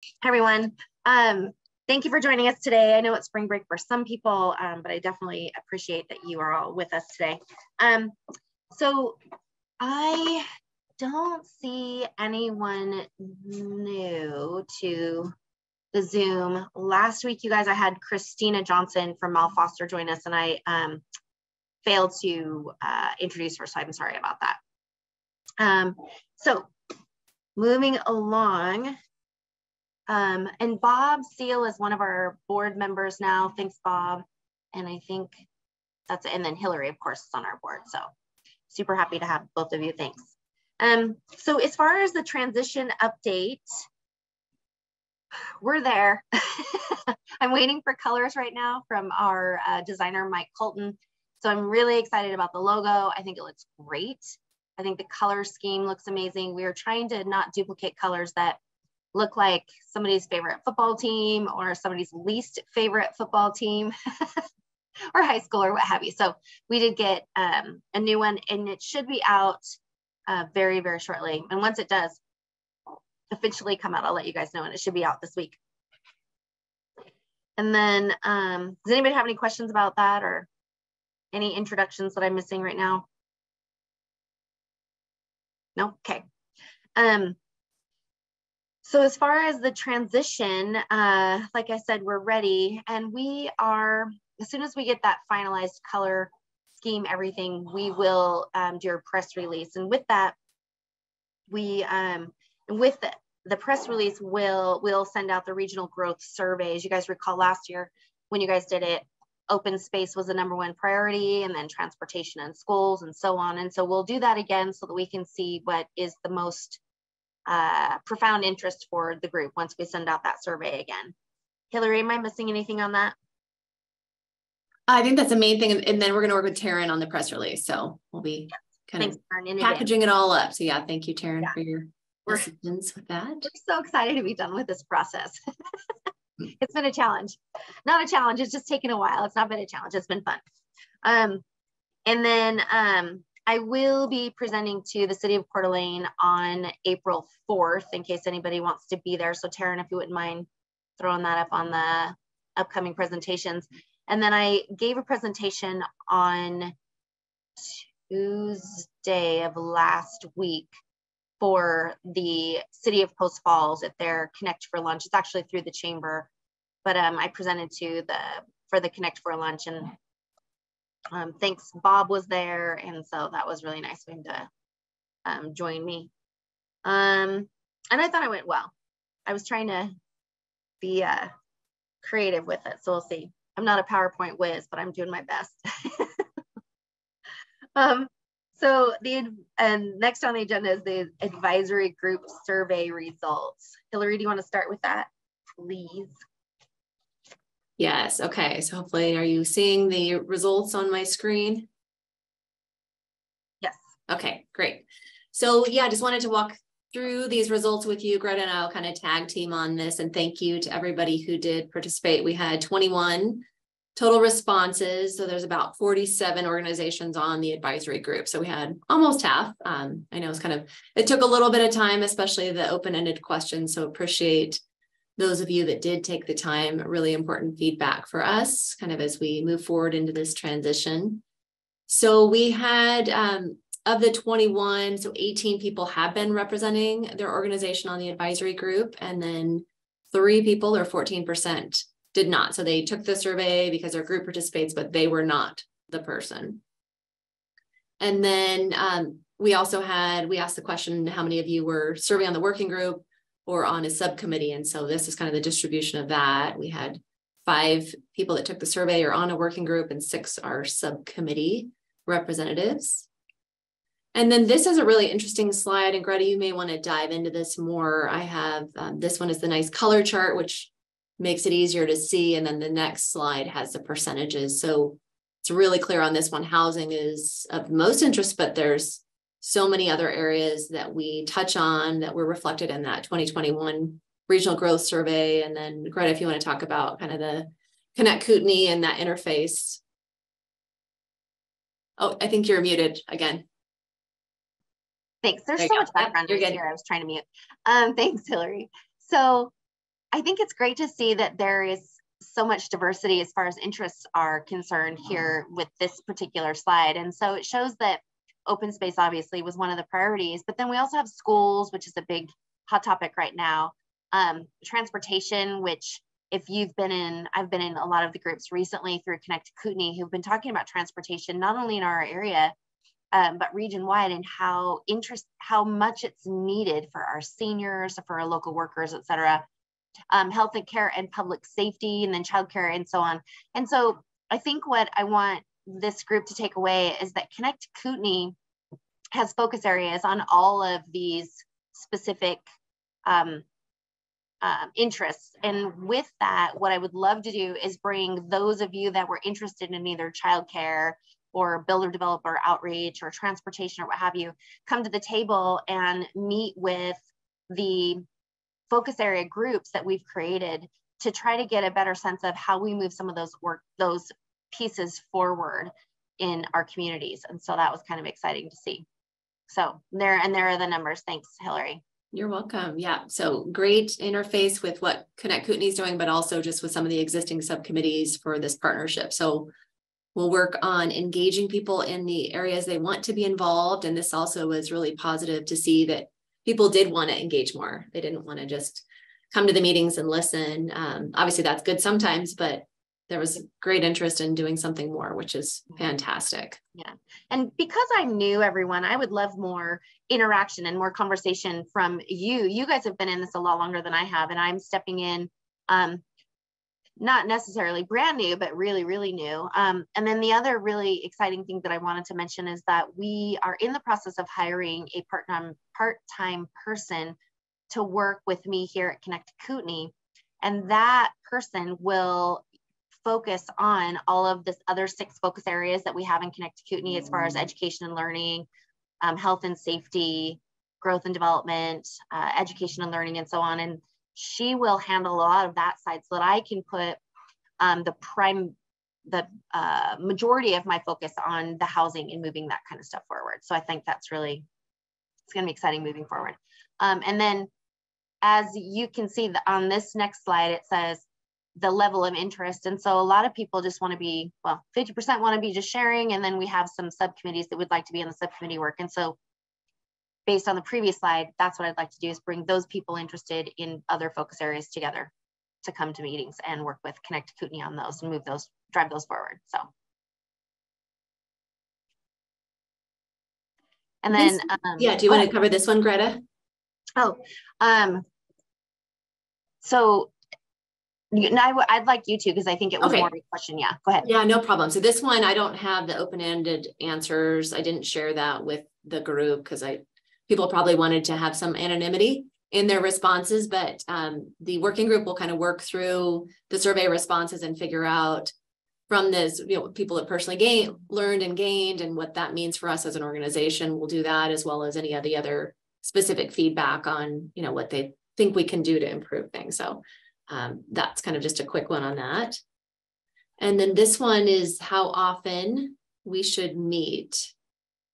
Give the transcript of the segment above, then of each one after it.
Hi, everyone. Thank you for joining us today. I know it's spring break for some people, but I definitely appreciate that you are all with us today. So I don't see anyone new to the Zoom. Last week, you guys, I had Christina Johnson from Mal Foster join us, and I failed to introduce her, so I'm sorry about that. So moving along, and Bob Seal is one of our board members now. Thanks, Bob. And I think that's it. And then Hillary, of course, is on our board. So super happy to have both of you. Thanks. So as far as the transition update, we're there. I'm waiting for colors right now from our designer, Mike Colton. So I'm really excited about the logo. I think it looks great. I think the color scheme looks amazing. We are trying to not duplicate colors that look like somebody's favorite football team or somebody's least favorite football team or high school or what have you. So we did get a new one, and it should be out very, very shortly. And once it does officially come out, I'll let you guys know, and it should be out this week. And then does anybody have any questions about that or any introductions that I'm missing right now? No? Okay. So as far as the transition, like I said, we're ready, and we are, as soon as we get that finalized color scheme, everything, we will do a press release. And with that, we, with the press release, we'll send out the regional growth survey. As you guys recall last year, when you guys did it, open space was the #1 priority, and then transportation and schools and so on. And so we'll do that again so that we can see what is the most profound interest for the group once we send out that survey again. Hillary, am I missing anything on that? I think that's the main thing. And then we're going to work with Taryn on the press release. So we'll be kind of packaging it all up. So yeah, thank you, Taryn, for your assistance with that. We're so excited to be done with this process. It's been a challenge. Not a challenge, it's just taken a while. It's not been a challenge, it's been fun. And then I will be presenting to the City of Coeur d'Alene on April 4th, in case anybody wants to be there. So Taryn, if you wouldn't mind throwing that up on the upcoming presentations. And then I gave a presentation on Tuesday of last week for the City of Post Falls at their Connect for Lunch. It's actually through the chamber, but I presented for the Connect for Lunch, and thanks, Bob was there, and so that was really nice of him to join me. And I thought it went well. I was trying to be creative with it, so we'll see. I'm not a PowerPoint whiz, but I'm doing my best. So next on the agenda is the advisory group survey results. Hillary, do you want to start with that, please? Yes. Okay. So hopefully, are you seeing the results on my screen? Yes. Okay, great. So yeah, I just wanted to walk through these results with you. Greta and I'll kind of tag team on this, and thank you to everybody who did participate. We had 21 total responses. So there's about 47 organizations on the advisory group. So we had almost half. I know it took a little bit of time, especially the open-ended questions. So appreciate those of you that did take the time. Really important feedback for us kind of as we move forward into this transition. So we had, of the 21, so 18 people have been representing their organization on the advisory group, and then 3 people, or 14%, did not. So they took the survey because their group participates, but they were not the person. And then we asked the question, how many of you were serving on the working group or on a subcommittee? And so this is kind of the distribution of that. We had 5 people that took the survey or on a working group, and 6 are subcommittee representatives. And then this is a really interesting slide, and Greta, you may want to dive into this more. I have, this one is the nice color chart, which makes it easier to see. And then the next slide has the percentages. So it's really clear on this one, housing is of most interest, but there's so many other areas that we touch on that were reflected in that 2021 regional growth survey. And then Greta, if you want to talk about kind of the Connect Kootenai and that interface. Oh, I think you're muted again. Thanks. There's so much background noise here. I was trying to mute. Thanks, Hillary. So I think it's great to see that there is so much diversity as far as interests are concerned here with this particular slide. And so it shows that open space obviously was one of the priorities, but then we also have schools, which is a big hot topic right now. Transportation, which if you've been in, I've been in a lot of the groups recently through Connect Kootenai who've been talking about transportation, not only in our area, but region-wide, and how much it's needed for our seniors, for our local workers, et cetera. Health and care and public safety, and then childcare and so on. And so I think what I want this group to take away is that Connect Kootenai has focus areas on all of these specific interests. And with that, what I would love to do is bring those of you that were interested in either childcare or builder developer outreach or transportation or what have you, come to the table and meet with the focus area groups that we've created to try to get a better sense of how we move some of those pieces forward in our communities. And so that was kind of exciting to see. So there are the numbers. Thanks, Hillary. You're welcome. Yeah. So great interface with what Connect Kootenai is doing, but also just with some of the existing subcommittees for this partnership. So we'll work on engaging people in the areas they want to be involved. And this also was really positive to see that people did want to engage more. They didn't want to just come to the meetings and listen. Obviously that's good sometimes, but there was great interest in doing something more, which is fantastic. Yeah. And because I knew everyone, I would love more interaction and more conversation from you. You guys have been in this a lot longer than I have, and I'm stepping in, not necessarily brand new, but really, really new. And then the other really exciting thing that I wanted to mention is that we are in the process of hiring a part-time person to work with me here at Connect Kootenai. And that person will focus on all of this other 6 focus areas that we have in Connect Kootenai as far as education and learning, health and safety, growth and development, education and learning, and so on. And she will handle a lot of that side so that I can put the majority of my focus on the housing and moving that kind of stuff forward. So I think that's really, it's going to be exciting moving forward. And then as you can see on this next slide, it says the level of interest. And so a lot of people just want to be, well, 50% want to be just sharing. And then we have some subcommittees that would like to be in the subcommittee work. And so based on the previous slide, that's what I'd like to do, is bring those people interested in other focus areas together to come to meetings and work with Connect Kootenai on those and drive those forward. So. And then, yeah, do you want to cover this one, Greta? Oh, so I'd like you to, because I think it was more of a question. Yeah, go ahead. Yeah, no problem. So this one, I don't have the open-ended answers. I didn't share that with the group because people probably wanted to have some anonymity in their responses, but the working group will kind of work through the survey responses and figure out from this, people that personally learned and gained and what that means for us as an organization. We'll do that, as well as any of the other specific feedback on, what they think we can do to improve things. So that's kind of just a quick one on that. And then this one is how often we should meet.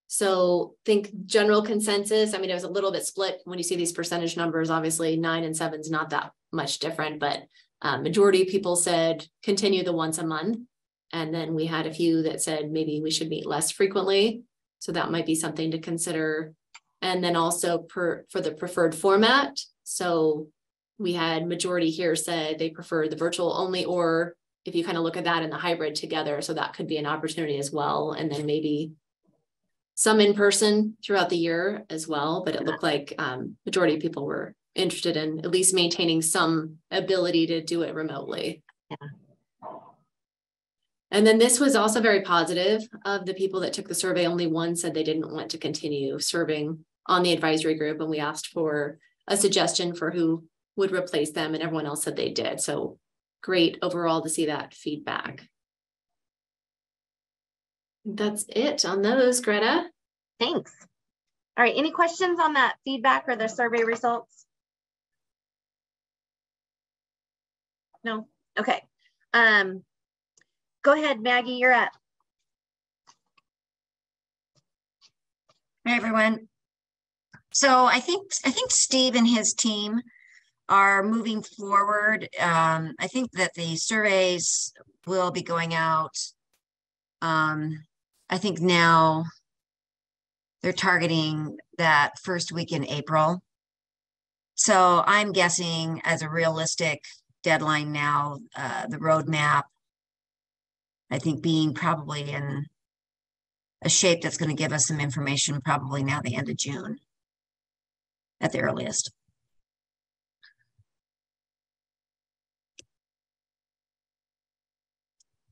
So think general consensus. I mean, it was a little bit split when you see these percentage numbers. Obviously 9 and 7 is not that much different, but majority of people said continue the once a month. And then we had a few that said maybe we should meet less frequently. So that might be something to consider. And then also for the preferred format. So we had majority here said they prefer the virtual only, or if you kind of look at that in the hybrid together, so that could be an opportunity as well. And then maybe some in person throughout the year as well. But it looked like majority of people were interested in at least maintaining some ability to do it remotely. Yeah. And then this was also very positive. Of the people that took the survey, only one said they didn't want to continue serving on the advisory group. And we asked for a suggestion for who would replace them, and everyone else said they did. So great overall to see that feedback. That's it on those, Greta. Thanks. All right, any questions on that feedback or the survey results? No? Okay. Go ahead, Maggie, you're up. Hi, everyone. So I think Steve and his team are moving forward. I think that the surveys will be going out. I think now they're targeting that first week in April. So I'm guessing as a realistic deadline now, the roadmap, I think being probably in a shape that's going to give us some information probably now the end of June at the earliest.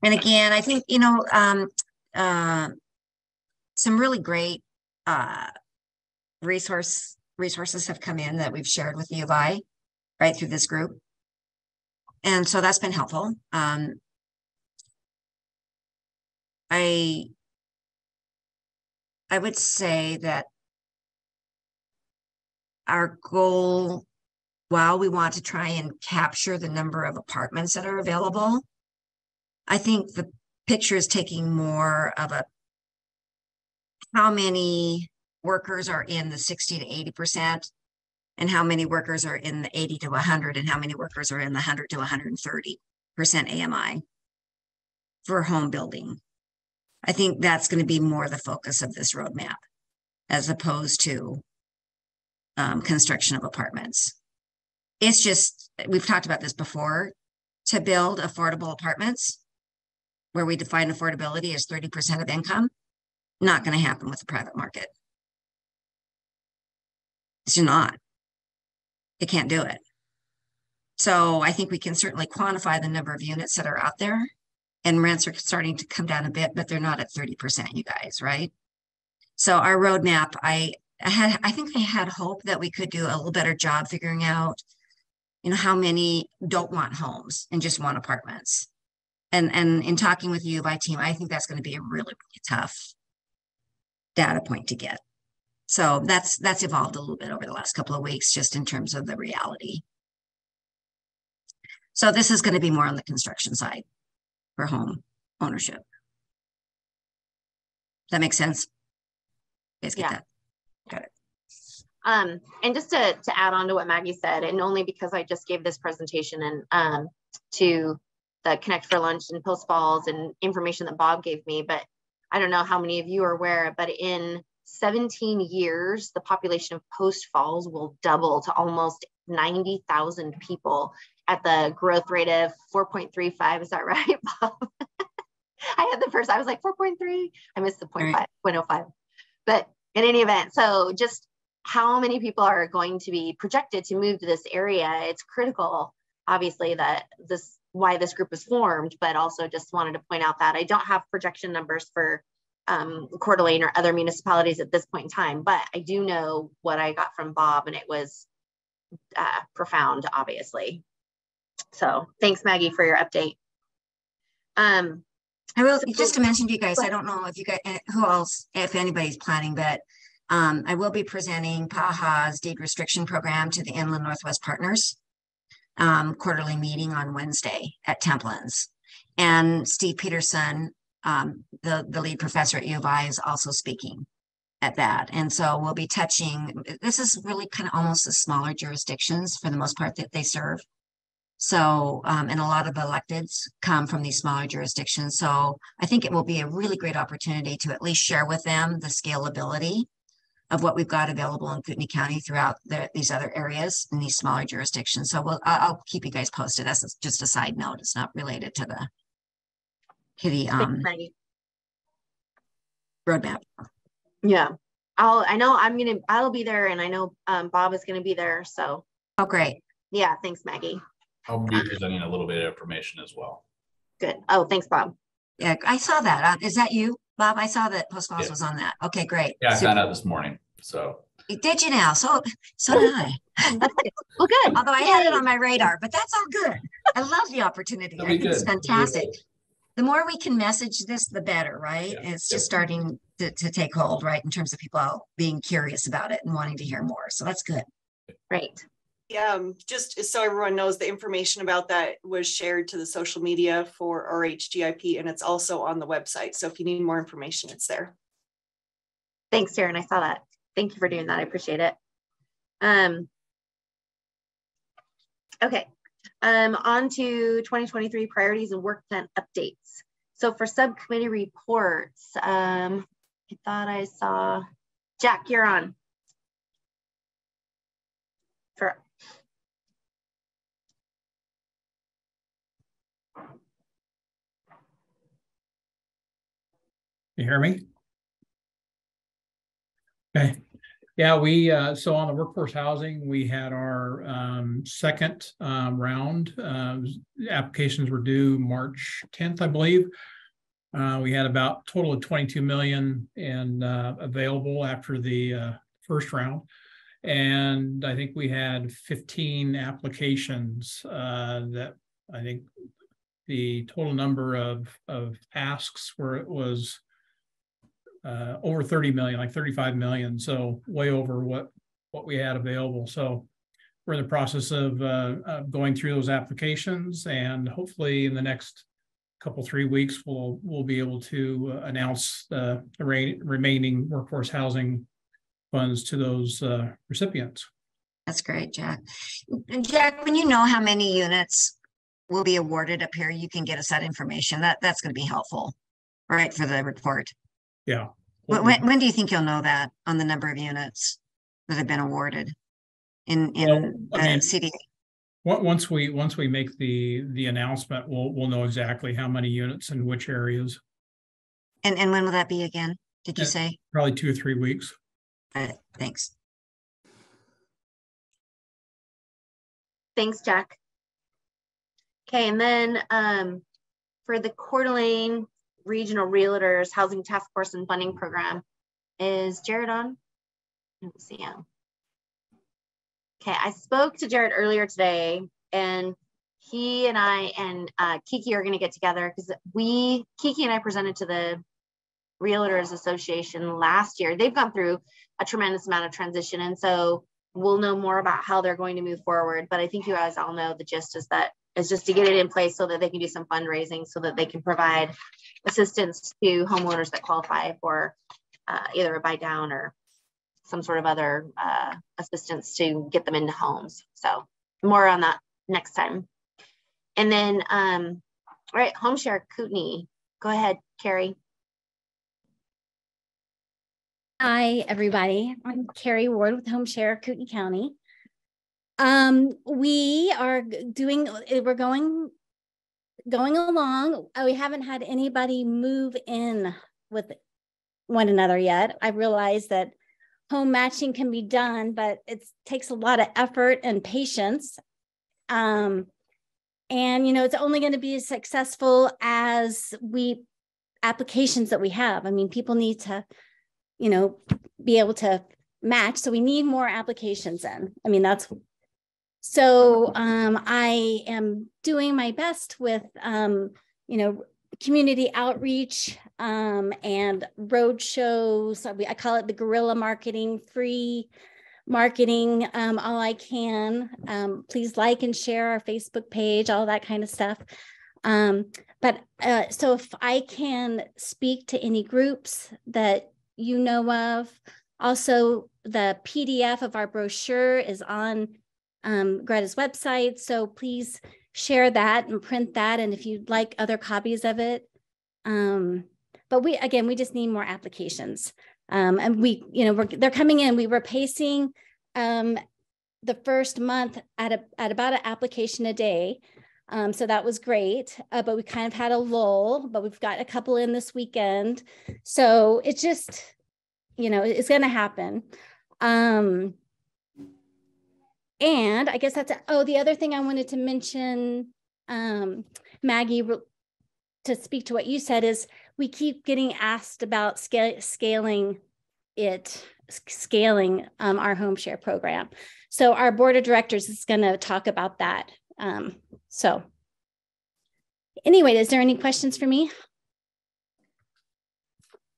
And again, I think, you know, some really great resources have come in that we've shared with U of I right through this group. And so that's been helpful. I would say that our goal, while we want to try and capture the number of apartments that are available, I think the picture is taking more of a how many workers are in the 60 to 80%, and how many workers are in the 80 to 100, and how many workers are in the 100 to 130% AMI for home building. I think that's going to be more the focus of this roadmap, as opposed to construction of apartments. It's just, we've talked about this before, to build affordable apartments where we define affordability as 30% of income, not going to happen with the private market. It's not. It can't do it. So I think we can certainly quantify the number of units that are out there, and rents are starting to come down a bit, but they're not at 30%, you guys, right? So our roadmap, I think I had hope that we could do a little better job figuring out, you know, how many don't want homes and just want apartments. And in talking with the U of I team, I think that's going to be a really, really tough data point to get. So that's evolved a little bit over the last couple of weeks, just in terms of the reality. So this is going to be more on the construction side for home ownership. That makes sense? You guys get that? Got it. And just to add on to what Maggie said, and only because I just gave this presentation and to the Connect for Lunch and Post Falls and information that Bob gave me, but I don't know how many of you are aware, but in 17 years, the population of Post Falls will double to almost 90,000 people at the growth rate of 4.35. Is that right, Bob? I had the first, I was like 4.3. I missed the 0.05. But in any event, so just how many people are going to be projected to move to this area? It's critical, obviously, that why this group was formed, but also just wanted to point out that I don't have projection numbers for Coeur d'Alene or other municipalities at this point in time, but I do know what I got from Bob, and it was profound, obviously. So thanks, Maggie, for your update. I will just to mention to you guys, I don't know if you guys, who else, if anybody's planning, but I will be presenting PAHA's deed restriction program to the Inland Northwest Partners quarterly meeting on Wednesday at Templeton's. And Steve Peterson, the lead professor at U of I, is also speaking at that. And so we'll be touching, this is really kind of almost the smaller jurisdictions for the most part that they serve. So, and a lot of electeds come from these smaller jurisdictions. So I think it will be a really great opportunity to at least share with them the scalability of what we've got available in Kootenai County throughout these other areas in these smaller jurisdictions. So I'll keep you guys posted. That's just a side note. It's not related to the roadmap. Yeah, I'll be there, and I know Bob is gonna be there. So oh, great. Yeah, thanks, Maggie. I'll be presenting a little bit of information as well. Good. Oh, thanks, Bob. Yeah, I saw that. Is that you, Bob? I saw that Post Falls was on that. Okay, great. Yeah, I found out this morning. So did you now? So did I. Well, good. Although I had it on my radar, but that's all good. I love the opportunity. I think it's fantastic. The more we can message this, the better, right? Yeah. It's just starting to take hold, right? In terms of people being curious about it and wanting to hear more. So that's good. Right. Just so everyone knows, the information about that was shared to the social media for RHGIP, and it's also on the website. So if you need more information, it's there. Thanks, Taryn. I saw that. Thank you for doing that. I appreciate it. Okay, on to 2023 priorities and work plan updates. So for subcommittee reports, I thought I saw, Jack, you're on. You hear me? Okay. Yeah, we so on the workforce housing, we had our second round. Applications were due March 10th, I believe. We had about a total of 22 million and available after the first round. And I think we had 15 applications that I think the total number of asks was over 30 million, like 35 million. So way over what we had available. So we're in the process of going through those applications, and hopefully in the next couple, 3 weeks, we'll be able to announce the remaining workforce housing funds to those recipients. That's great, Jack. Jack, when you know how many units will be awarded up here, you can get us that information. That's going to be helpful, right, for the report. Yeah. When do you think you'll know that on the number of units that have been awarded in CDA? Once we make the announcement, we'll know exactly how many units in which areas. And when will that be again? Did you say? Probably 2 or 3 weeks. Thanks. Thanks, Jack. Okay, and then for the Coeur d'Alene Regional Realtors Housing Task Force and Funding Program, is Jared on? I don't see him. Okay, I spoke to Jared earlier today, and he and I and Kiki are going to get together because Kiki and I presented to the Realtors Association last year. They've gone through a tremendous amount of transition, and so we'll know more about how they're going to move forward. But I think you guys all know the gist is just to get it in place so that they can do some fundraising, so that they can provide assistance to homeowners that qualify for either a buy down or some sort of other assistance to get them into homes. So more on that next time. And then, all right, HomeShare Kootenai. Go ahead, Carrie. Hi, everybody. I'm Carrie Ward with HomeShare Kootenai County. We are we're going along. We haven't had anybody move in with one another yet. I realize that home matching can be done, but it takes a lot of effort and patience. And, it's only going to be as successful as applications that we have. I mean, people need to, be able to match. So we need more applications in. I mean, so I am doing my best with, community outreach and road shows. I call it the guerrilla marketing, free marketing, all I can. Please like and share our Facebook page, all that kind of stuff. So if I can speak to any groups that you know of, also the PDF of our brochure is on Greta's website. So please share that and print that. And if you'd like other copies of it. But we just need more applications. And they're coming in. We were pacing the first month at about an application a day. So that was great, but we kind of had a lull, but we've got a couple in this weekend. So it's just, it's going to happen. And I guess the other thing I wanted to mention, Maggie, to speak to what you said, is we keep getting asked about scaling our HomeShare program. So our board of directors is going to talk about that. So anyway, is there any questions for me?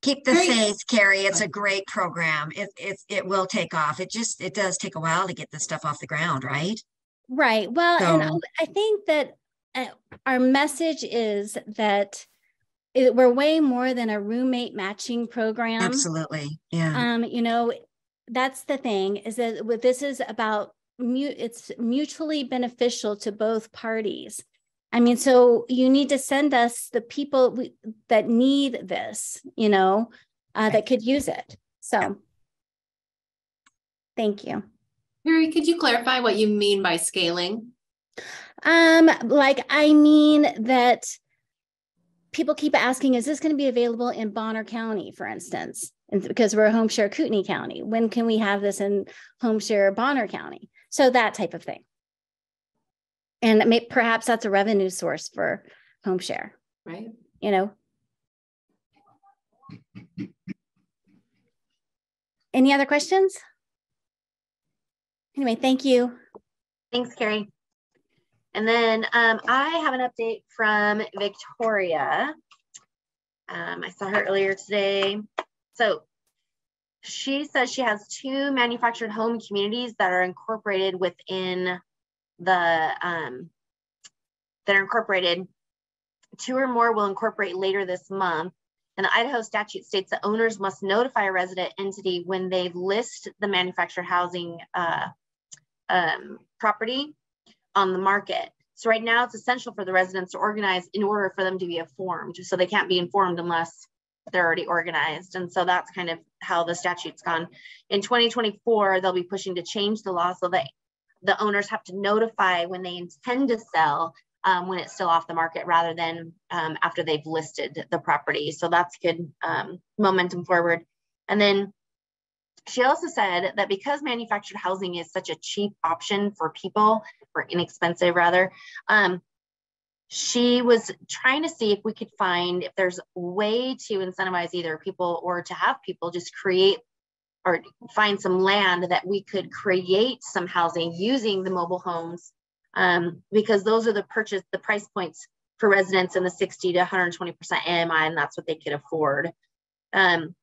Keep the faith, Carrie. It's a great program. It will take off. It does take a while to get this stuff off the ground, right? Right. Well, and I think that our message is that we're way more than a roommate matching program. Absolutely. Yeah. That's the thing, is that this is about it's mutually beneficial to both parties. I mean, so you need to send us the people that need this, you know, that could use it. So thank you. Harry, could you clarify what you mean by scaling? Like, I mean that people keep asking, is this going to be available in Bonner County, for instance? And because we're a home share Kootenai County, when can we have this in home share Bonner County? So that type of thing. And perhaps that's a revenue source for home share, right? You know. Any other questions? Anyway, thank you. Thanks, Carrie. And then I have an update from Victoria. I saw her earlier today. So she says she has 2 manufactured home communities that are incorporated within the, that are incorporated. 2 or more will incorporate later this month. And the Idaho statute states that owners must notify a resident entity when they list the manufactured housing property on the market. So right now it's essential for the residents to organize in order for them to be informed. So they can't be informed unless they're already organized. And so that's kind of how the statute's gone. In 2024, they'll be pushing to change the law so that the owners have to notify when they intend to sell when it's still off the market rather than after they've listed the property. So that's good momentum forward. And then she also said that because manufactured housing is such a cheap option for people, or inexpensive rather, she was trying to see if we could find if there's a way to incentivize either people or to have people just create or find some land that we could create some housing using the mobile homes, because those are the price points for residents in the 60 to 120% AMI, and that's what they could afford. And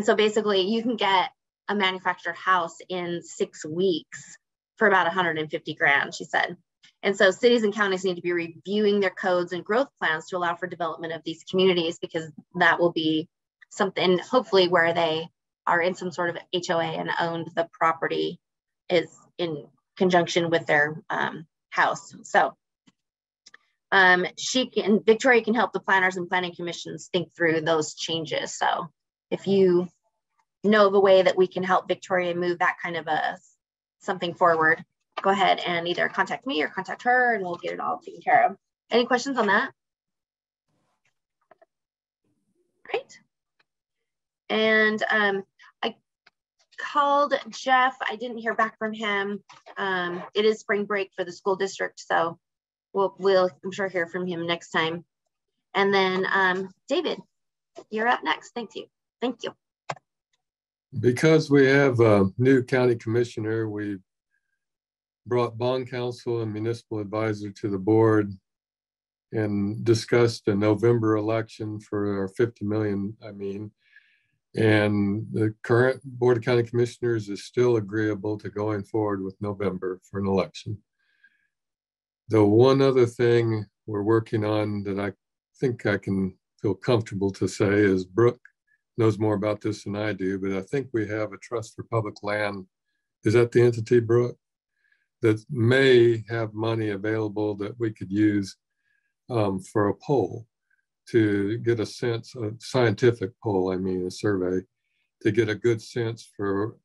so basically you can get a manufactured house in 6 weeks for about 150 grand, she said. And so cities and counties need to be reviewing their codes and growth plans to allow for development of these communities, because that will be something hopefully where they are in some sort of HOA and owned the property is in conjunction with their house. So Victoria can help the planners and planning commissions think through those changes. So if you know of a way that we can help Victoria move that kind of something forward, go ahead and either contact me or contact her and we'll get it all taken care of. Any questions on that? Great. And I called Jeff. I didn't hear back from him. It is spring break for the school district, so we'll I'm sure hear from him next time. And then David, you're up next. Thank you. Thank you. Because we have a new county commissioner, we brought bond counsel and municipal advisor to the board and discussed a November election for our 50 million, and the current Board of County Commissioners is still agreeable to going forward with November for an election. The one other thing we're working on that I think I can feel comfortable to say is Brooke knows more about this than I do, but I think we have a trust for public land. Is that the entity, Brooke? That may have money available that we could use for a poll to get a sense, a scientific poll, a survey, to get a good sense for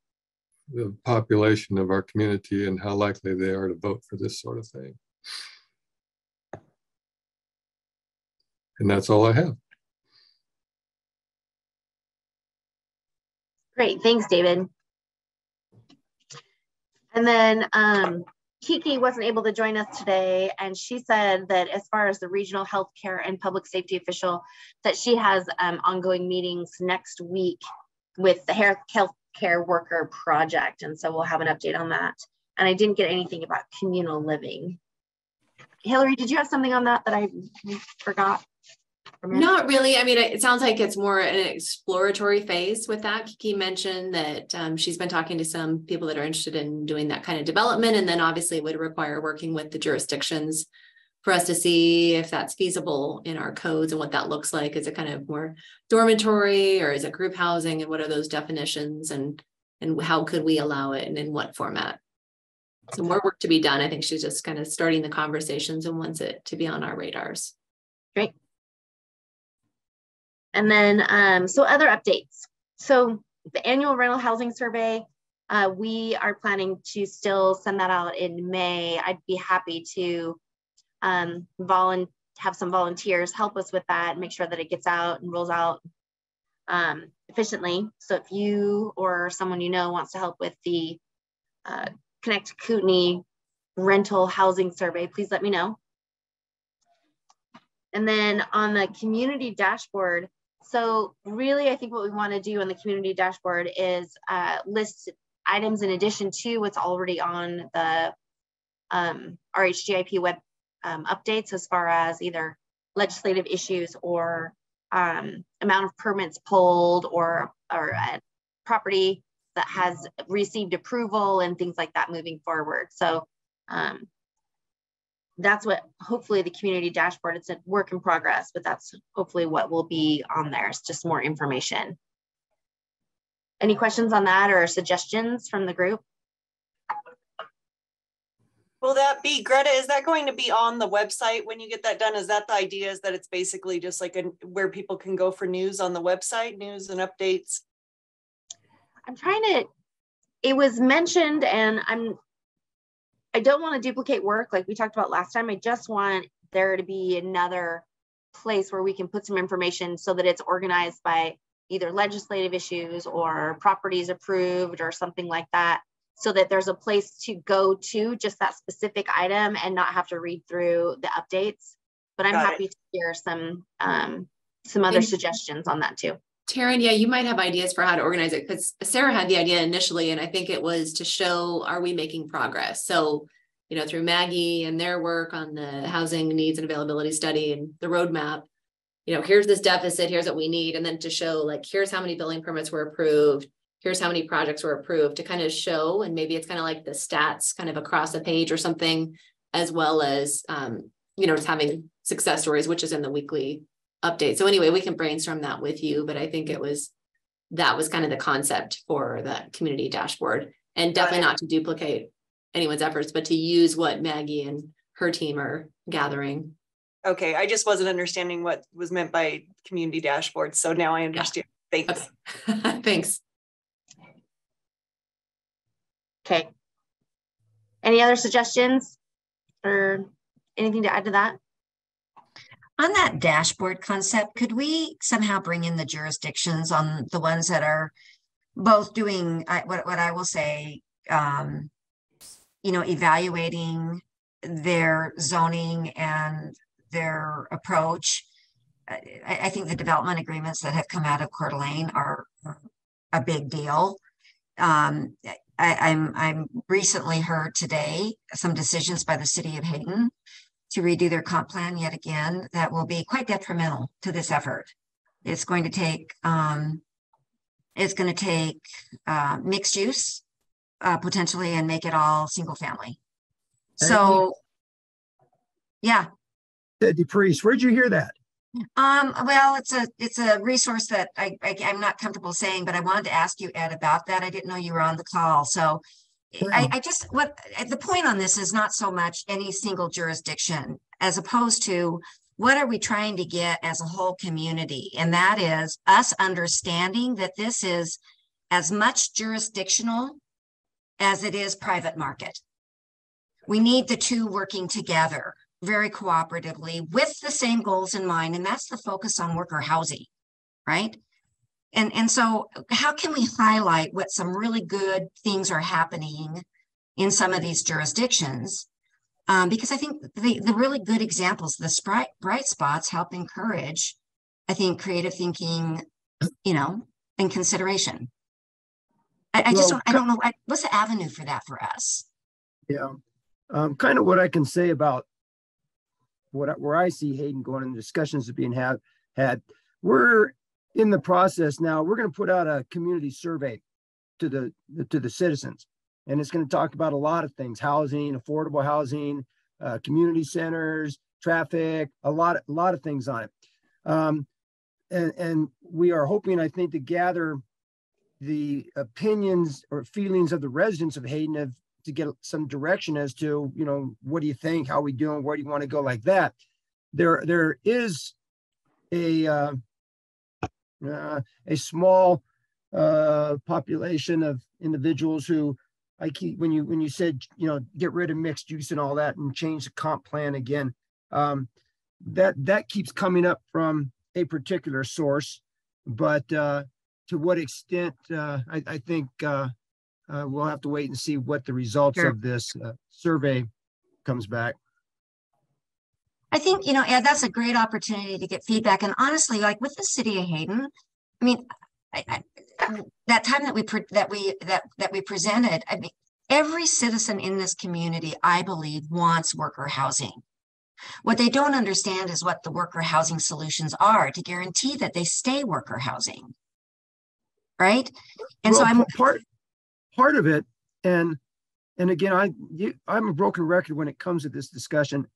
the population of our community and how likely they are to vote for this sort of thing. And that's all I have. Great, thanks, David. And then Kiki wasn't able to join us today, and she said that as far as the regional healthcare and public safety official, that she has ongoing meetings next week with the healthcare worker project, and so we'll have an update on that. And I didn't get anything about communal living. Hillary, did you have something on that I forgot? Not really. It sounds like it's more an exploratory phase with that. Kiki mentioned that she's been talking to some people that are interested in doing that kind of development, and then obviously it would require working with the jurisdictions for us to see if that's feasible in our codes and what that looks like. Is it kind of more dormitory or is it group housing, and what are those definitions, and how could we allow it and in what format? some more work to be done. I think she's just kind of starting the conversations and wants it to be on our radars. Great. And then, so other updates. So the annual rental housing survey, we are planning to still send that out in May. I'd be happy to have some volunteers help us with that, make sure that it gets out and rolls out efficiently. So if you or someone you know wants to help with the Connect Kootenai rental housing survey, please let me know. And then on the community dashboard, so really I think what we want to do on the community dashboard is list items in addition to what's already on the RHGIP web updates, as far as either legislative issues or amount of permits pulled, or a property that has received approval and things like that moving forward. So that's what hopefully the community dashboard, it's a work in progress, but that's hopefully what will be on there. It's just more information. Any questions on that or suggestions from the group? Will that be, Greta, is that going to be on the website when you get that done? Is that the idea, is that it's basically just like where people can go for news on the website, news and updates? I'm trying to, it was mentioned, and I don't want to duplicate work like we talked about last time. I just want there to be another place where we can put some information so that it's organized by either legislative issues or properties approved or something like that, so that there's a place to go to just that specific item and not have to read through the updates. But I'm happy to hear some other suggestions on that too. Taryn, yeah, you might have ideas for how to organize it, because Sarah had the idea initially, and I think it was to show, are we making progress? So, you know, through Maggie and their work on the housing needs and availability study and the roadmap, you know, here's this deficit, here's what we need. And then to show, like, here's how many building permits were approved, here's how many projects were approved, to kind of show, and maybe it's kind of like the stats kind of across a page or something, as well as, you know, just having success stories, which is in the weekly update. So anyway, we can brainstorm that with you, but I think that was kind of the concept for the community dashboard, and definitely not to duplicate anyone's efforts, but to use what Maggie and her team are gathering. Okay, I just wasn't understanding what was meant by community dashboard, so now I understand. Yeah. Thanks. Okay. Thanks. Okay. Any other suggestions or anything to add to that? On that dashboard concept, could we somehow bring in the jurisdictions on the ones that are both doing what I will say, you know, evaluating their zoning and their approach? I think the development agreements that have come out of Coeur d'Alene are a big deal. I'm recently heard today some decisions by the city of Hayden to redo their comp plan yet again that will be quite detrimental to this effort. It's going to take mixed use potentially, and make it all single family. So yeah. DePriest, where'd you hear that? Well, it's a resource that I'm not comfortable saying, but I wanted to ask you, Ed, about that. I didn't know you were on the call. So I just, what the point on this is not so much any single jurisdiction, as opposed to what are we trying to get as a whole community? And that is us understanding that this is as much jurisdictional as it is private market. We need the two working together very cooperatively with the same goals in mind. And that's the focus on worker housing, right? And so how can we highlight what some really good things are happening in some of these jurisdictions? Because I think the really good examples, the bright spots, help encourage, I think, creative thinking, you know, and consideration. I don't know, what's the avenue for that for us? Yeah, kind of what I can say about where I see Hayden going and the discussions that being had. We're in the process now. We're going to put out a community survey to the citizens, and it's going to talk about a lot of things: housing, affordable housing, community centers, traffic, a lot of things on it. And we are hoping, I think, to gather the opinions or feelings of the residents of Hayden to get some direction as to, you know, what do you think? How are we doing? Where do you want to go like that? There is a small population of individuals who I keep, when you said, you know, get rid of mixed use and all that and change the comp plan again, that keeps coming up from a particular source, but to what extent, I think we'll have to wait and see what the results of this survey comes back. I think, you know, Ed, that's a great opportunity to get feedback. And honestly, like with the city of Hayden, I mean, that time that we presented, I mean, every citizen in this community, I believe, wants worker housing. What they don't understand is what the worker housing solutions are to guarantee that they stay worker housing, right? And well, so part of it, and again, I'm a broken record when it comes to this discussion,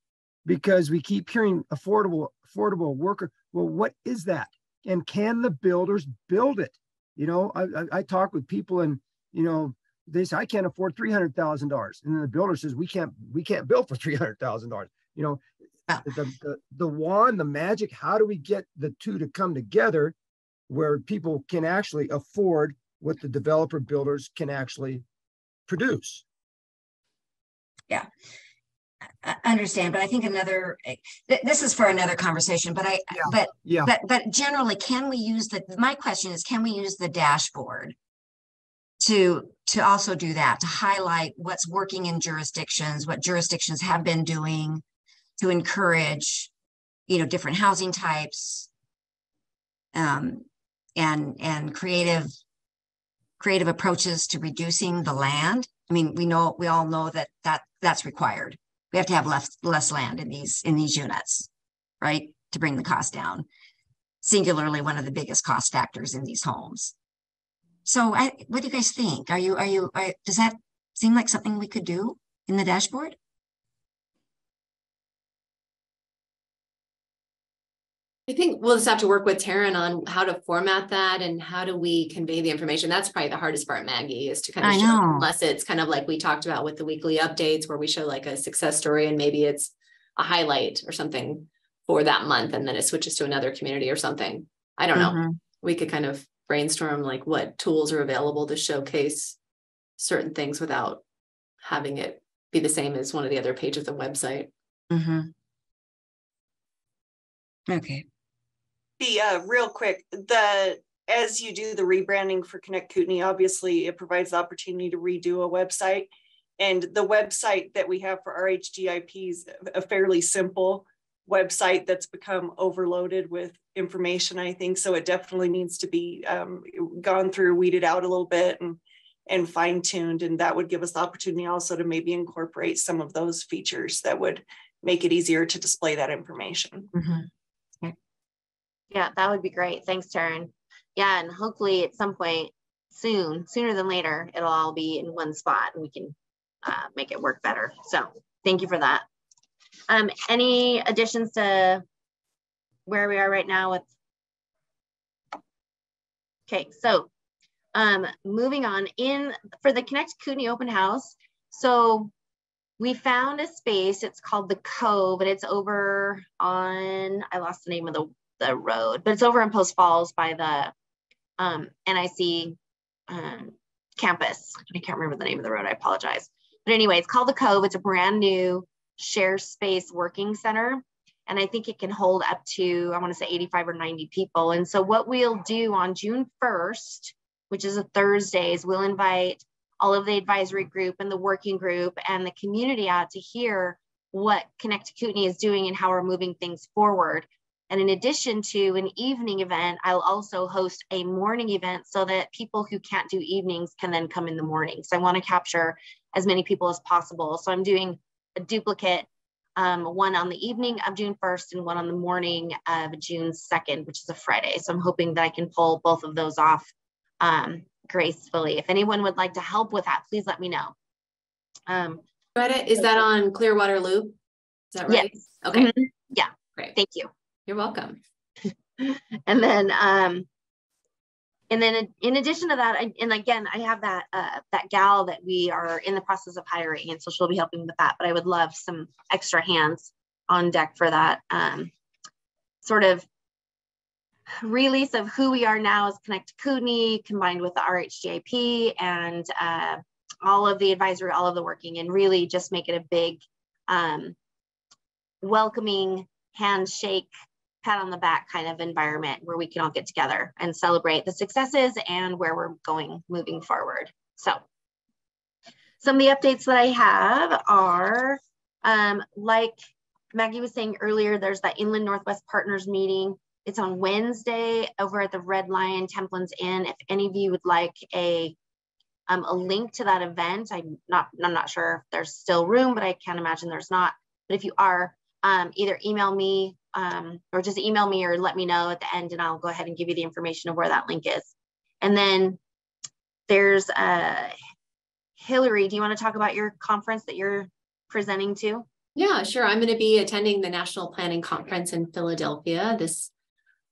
because we keep hearing affordable worker. Well, what is that? And can the builders build it? You know, I talk with people, and you know, they say I can't afford $300,000, and then the builder says we can't build for $300,000. You know, the wand, the magic. How do we get the two to come together, where people can actually afford what the developer builders can actually produce? Yeah. I understand, but I think this is for another conversation, but but generally, can we use my question is, can we use the dashboard to also do that, to highlight what's working in jurisdictions, what jurisdictions have been doing to encourage, you know, different housing types, and creative approaches to reducing the land? I mean, we all know that's required. We have to have less land in these units, right, to bring the cost down. Singularly, one of the biggest cost factors in these homes. So, what do you guys think? Does that seem like something we could do in the dashboard? I think we'll just have to work with Taryn on how to format that and how do we convey the information. That's probably the hardest part, Maggie, is to kind of show, unless it's kind of like we talked about with the weekly updates where we show like a success story and maybe it's a highlight or something for that month and then it switches to another community or something. I don't know. We could kind of brainstorm like what tools are available to showcase certain things without having it be the same as one of the other pages of the website. Okay. Real quick, as you do the rebranding for Connect Kootenai, obviously it provides the opportunity to redo a website. And the website that we have for RHGIP is a fairly simple website that's become overloaded with information, I think. So it definitely needs to be gone through, weeded out a little bit and fine-tuned. And that would give us the opportunity also to maybe incorporate some of those features that would make it easier to display that information. Yeah, that would be great. Thanks, Taryn. Yeah, and hopefully at some point sooner than later, it'll all be in one spot and we can make it work better. So thank you for that. Any additions to where we are right now with? Okay, so moving on for the Connect Kootenai open house. So we found a space, it's called the Cove, and it's over on, I lost the name of the road, but it's over in Post Falls by the NIC campus. I can't remember the name of the road, I apologize. But anyway, it's called the Cove. It's a brand new share space working center. And I think it can hold up to, I want to say 85 or 90 people. And so what we'll do on June 1st, which is a Thursday, is we'll invite all of the advisory group and the working group and the community out to hear what Connect Kootenai is doing and how we're moving things forward. And in addition to an evening event, I'll also host a morning event so that people who can't do evenings can then come in the morning. So I want to capture as many people as possible. So I'm doing a duplicate, one on the evening of June 1st and one on the morning of June 2nd, which is a Friday. So I'm hoping that I can pull both of those off gracefully. If anyone would like to help with that, please let me know. Greta, is that on Clearwater Loop? Is that right? Yes. Okay. Yeah. Great. Thank you. You're welcome. And then And then in addition to that, and again, I have that that gal that we are in the process of hiring, and so she'll be helping with that. But I would love some extra hands on deck for that sort of release of who we are now as Connect Kootenai, combined with the RHGIP and all of the advisory, all of the working, and really just make it a big welcoming handshake, pat on the back kind of environment where we can all get together and celebrate the successes and where we're going moving forward. So some of the updates that I have are, like Maggie was saying earlier, there's that Inland Northwest Partners meeting. It's on Wednesday over at the Red Lion Templins Inn. If any of you would like a link to that event, I'm not sure if there's still room, but I can't imagine there's not. But if you are, either email me or just email me or let me know at the end, and I'll go ahead and give you the information of where that link is. And then there's Hillary, do you want to talk about your conference that you're presenting to? Yeah, sure. I'm going to be attending the National Planning Conference in Philadelphia this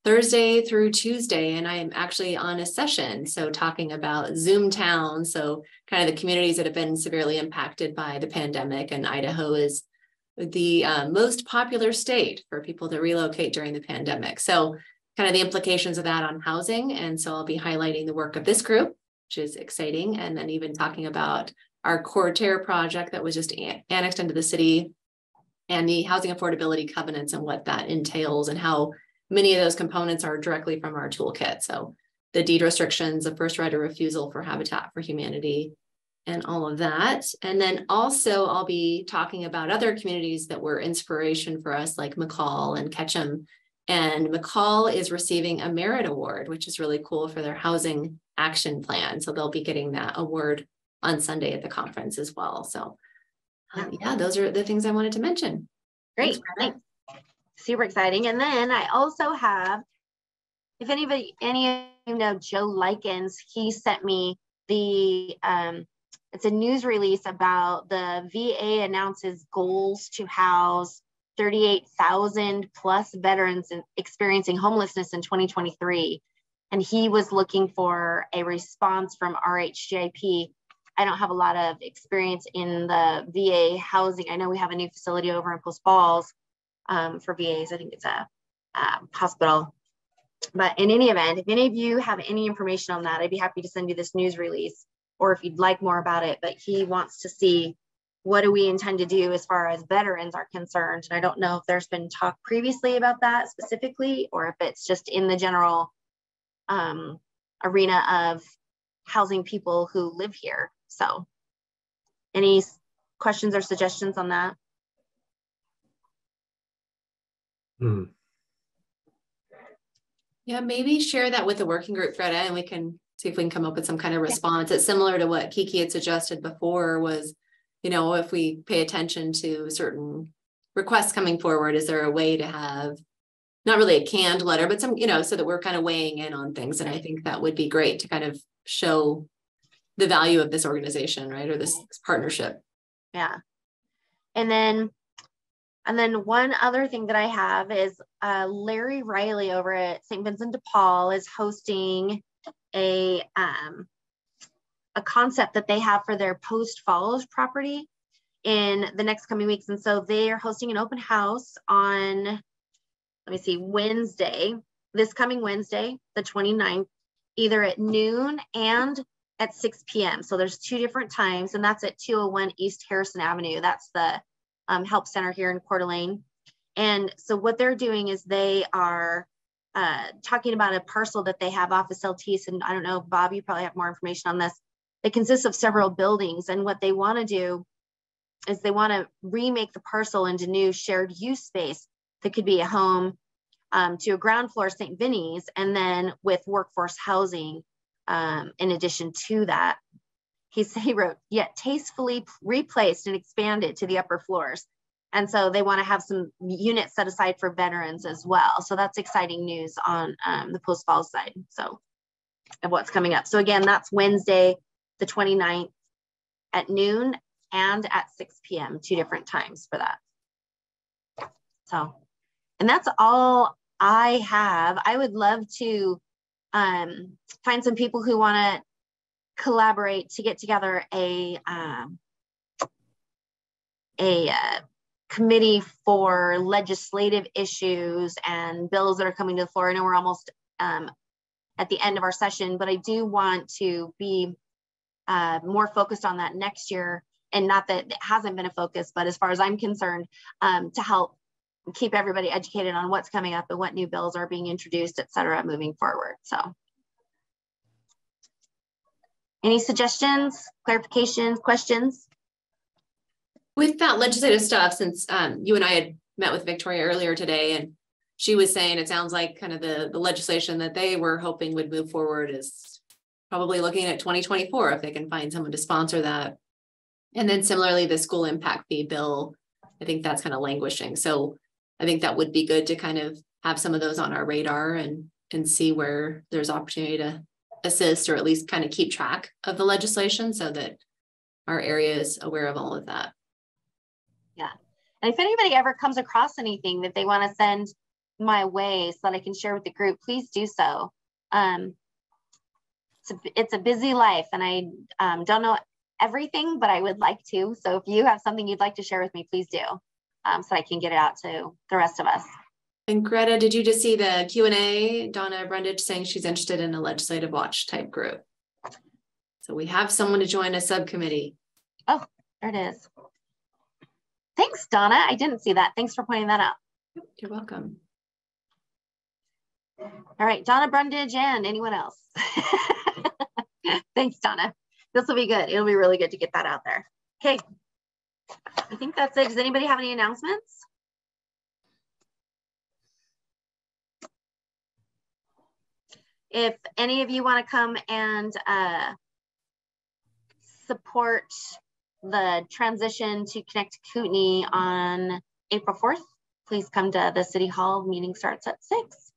Thursday through Tuesday, and I am actually on a session, so talking about Zoom Town, so kind of the communities that have been severely impacted by the pandemic, and Idaho is the most popular state for people to relocate during the pandemic. So kind of the implications of that on housing, and so I'll be highlighting the work of this group, which is exciting, and then even talking about our Cortair project that was just annexed into the city, and the housing affordability covenants and what that entails, and how many of those components are directly from our toolkit. So the deed restrictions, the first right of refusal for Habitat for Humanity, and all of that. And then also I'll be talking about other communities that were inspiration for us, like McCall and Ketchum. And McCall is receiving a merit award, which is really cool for their housing action plan. So they'll be getting that award on Sunday at the conference as well. So yeah, those are the things I wanted to mention. Great, thanks. Super exciting. And then I also have, if any of you know Joe Likens, he sent me the, it's a news release about the VA announces goals to house 38,000 plus veterans experiencing homelessness in 2023. And he was looking for a response from RHGIP. I don't have a lot of experience in the VA housing. I know we have a new facility over in Post Falls for VAs. I think it's a hospital. But in any event, if any of you have any information on that, I'd be happy to send you this news release, or if you'd like more about it. But he wants to see, what do we intend to do as far as veterans are concerned? And I don't know if there's been talk previously about that specifically, or if it's just in the general arena of housing people who live here. So any questions or suggestions on that? Yeah, maybe share that with the working group, Greta, and we can see if we can come up with some kind of response. It's similar to what Kiki had suggested before was, you know, if we pay attention to certain requests coming forward, is there a way to have not really a canned letter, but some, you know, so that we're kind of weighing in on things. And I think that would be great to kind of show the value of this organization, right? Or this partnership. Yeah. And then one other thing that I have is Larry Riley over at St. Vincent de Paul is hosting a concept that they have for their Post Falls property in the next coming weeks. And so they are hosting an open house on, let me see, this coming Wednesday, the 29th, either at noon and at 6 p.m. So there's two different times, and that's at 201 East Harrison Avenue. That's the Help Center here in Coeur d'Alene. And so what they're doing is they are talking about a parcel that they have off of Celtice. And I don't know, Bob, you probably have more information on this. It consists of several buildings. And what they want to do is they want to remake the parcel into new shared use space that could be a home to a ground floor St. Vinny's, and then with workforce housing in addition to that. He wrote, yet tastefully replaced and expanded to the upper floors. And so they want to have some units set aside for veterans as well. So that's exciting news on the Post Falls side, so of what's coming up. So again, that's Wednesday, the 29th at noon and at 6 p.m., two different times for that. So, and that's all I have. I would love to find some people who want to collaborate to get together a committee for legislative issues and bills that are coming to the floor. I know we're almost at the end of our session, but I do want to be more focused on that next year. And not that it hasn't been a focus, but as far as I'm concerned, to help keep everybody educated on what's coming up and what new bills are being introduced, et cetera, moving forward. So any suggestions, clarifications, questions? With that legislative stuff, since you and I had met with Victoria earlier today, and she was saying it sounds like kind of the legislation that they were hoping would move forward is probably looking at 2024 if they can find someone to sponsor that. And then similarly, the school impact fee bill, I think that's kind of languishing. So I think that would be good to kind of have some of those on our radar and see where there's opportunity to assist or at least kind of keep track of the legislation so that our area is aware of all of that. Yeah. And if anybody ever comes across anything that they want to send my way so that I can share with the group, please do so. It's a busy life and I don't know everything, but I would like to. So if you have something you'd like to share with me, please do. So I can get it out to the rest of us. And Greta, did you just see the Q&A? Donna Brundage saying she's interested in a legislative watch type group. So we have someone to join a subcommittee. Oh, there it is. Thanks, Donna. I didn't see that. Thanks for pointing that out. You're welcome. All right, Donna Brundage and anyone else. Thanks, Donna. This will be good. It'll be really good to get that out there. Okay. I think that's it. Does anybody have any announcements? If any of you want to come and support the transition to Connect Kootenai on April 4th, please come to the City Hall. Meeting starts at 6.